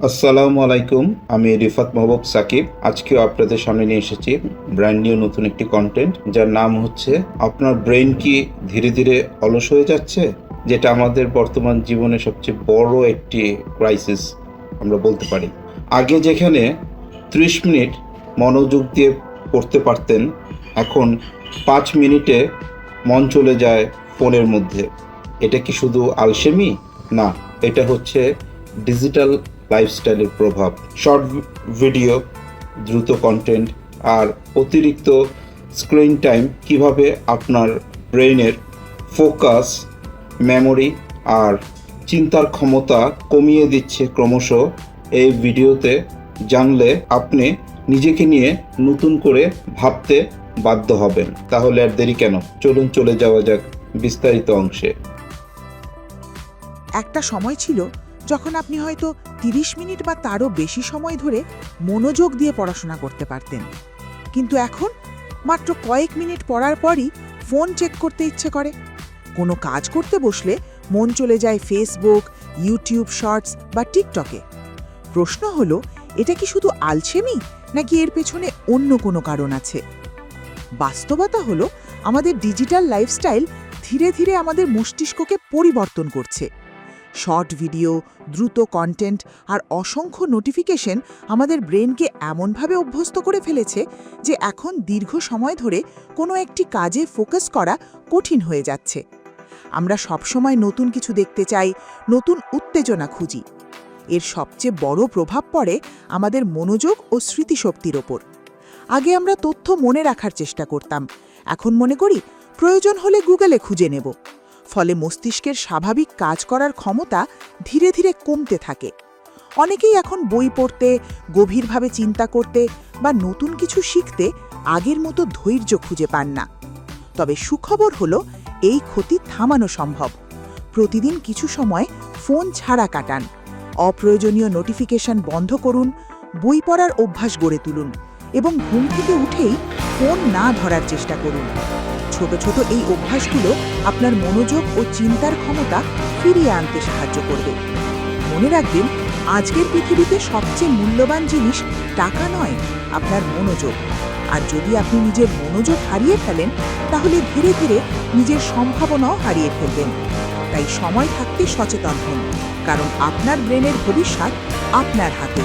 আসসালামু আলাইকুম। আমি রিফাত মাহবুব সাকিব। আজকেও আপনাদের সামনে নিয়ে এসেছি ব্র্যান্ড নিউ নতুন একটি কন্টেন্ট, যার নাম হচ্ছে আপনার ব্রেন কি ধীরে ধীরে অলস হয়ে যাচ্ছে, যেটা আমাদের বর্তমান জীবনে সবচেয়ে বড় একটি ক্রাইসিস আমরা বলতে পারি। আগে যেখানে 30 মিনিট মনোযোগ দিয়ে পড়তে পারতেন, এখন 5 মিনিটে মন চলে যায় ফোনের মধ্যে। এটা কি শুধু আলসেমি? না, এটা হচ্ছে ডিজিটাল লাইফস্টাইলের প্রভাব। শর্ট ভিডিও, দ্রুত কন্টেন্ট আর অতিরিক্ত স্ক্রিন টাইম কিভাবে আপনার ব্রেইনের ফোকাস, মেমোরি আর চিন্তার ক্ষমতা কমিয়ে দিচ্ছে ক্রমশ, এই ভিডিওতে জানলে আপনি নিজেকে নিয়ে নতুন করে ভাবতে বাধ্য হবেন। তাহলে আর দেরি কেন, চলুন চলে যাওয়া যাক বিস্তারিত অংশে। একটা সময় ছিল যখন আপনি হয়তো 30 মিনিট বা তারও বেশি সময় ধরে মনোযোগ দিয়ে পড়াশোনা করতে পারতেন, কিন্তু এখন মাত্র কয়েক মিনিট পড়ার পরই ফোন চেক করতে ইচ্ছে করে। কোনো কাজ করতে বসলে মন চলে যায় ফেসবুক, ইউটিউব শর্টস বা টিকটকে। প্রশ্ন হলো, এটা কি শুধু আলসেমি, নাকি এর পেছনে অন্য কোনো কারণ আছে? বাস্তবতা হলো, আমাদের ডিজিটাল লাইফস্টাইল ধীরে ধীরে আমাদের মস্তিষ্ককে পরিবর্তন করছে। শর্ট ভিডিও, দ্রুত কন্টেন্ট আর অসংখ্য নোটিফিকেশন আমাদের ব্রেনকে এমনভাবে অভ্যস্ত করে ফেলেছে যে এখন দীর্ঘ সময় ধরে কোনো একটি কাজে ফোকাস করা কঠিন হয়ে যাচ্ছে। আমরা সবসময় নতুন কিছু দেখতে চাই, নতুন উত্তেজনা খুঁজি। এর সবচেয়ে বড় প্রভাব পড়ে আমাদের মনোযোগ ও স্মৃতিশক্তির ওপর। আগে আমরা তথ্য মনে রাখার চেষ্টা করতাম, এখন মনে করি প্রয়োজন হলে গুগলে খুঁজে নেব। ফলে মস্তিষ্কের স্বাভাবিক কাজ করার ক্ষমতা ধীরে ধীরে কমতে থাকে। অনেকেই এখন বই পড়তে, গভীরভাবে চিন্তা করতে বা নতুন কিছু শিখতে আগের মতো ধৈর্য খুঁজে পান না। তবে সুখবর হলো, এই ক্ষতি থামানো সম্ভব। প্রতিদিন কিছু সময় ফোন ছাড়া কাটান, অপ্রয়োজনীয় নোটিফিকেশন বন্ধ করুন, বই পড়ার অভ্যাস গড়ে তুলুন এবং ঘুম থেকে উঠেই ফোন না ধরার চেষ্টা করুন। ছোট ছোট এই অভ্যাসগুলো আপনার মনোযোগ ও চিন্তার ক্ষমতা ফিরিয়ে আনতে সাহায্য করবে। মনে রাখবেন, আজকের পৃথিবীতে সবচেয়ে মূল্যবান জিনিস টাকা নয়, আপনার মনোযোগ। আর যদি আপনি নিজের মনোযোগ হারিয়ে ফেলেন, তাহলে ধীরে ধীরে নিজের সম্ভাবনাও হারিয়ে ফেলবেন। তাই সময় থাকতে সচেতন হন, কারণ আপনার ব্রেনের ভবিষ্যৎ আপনার হাতে।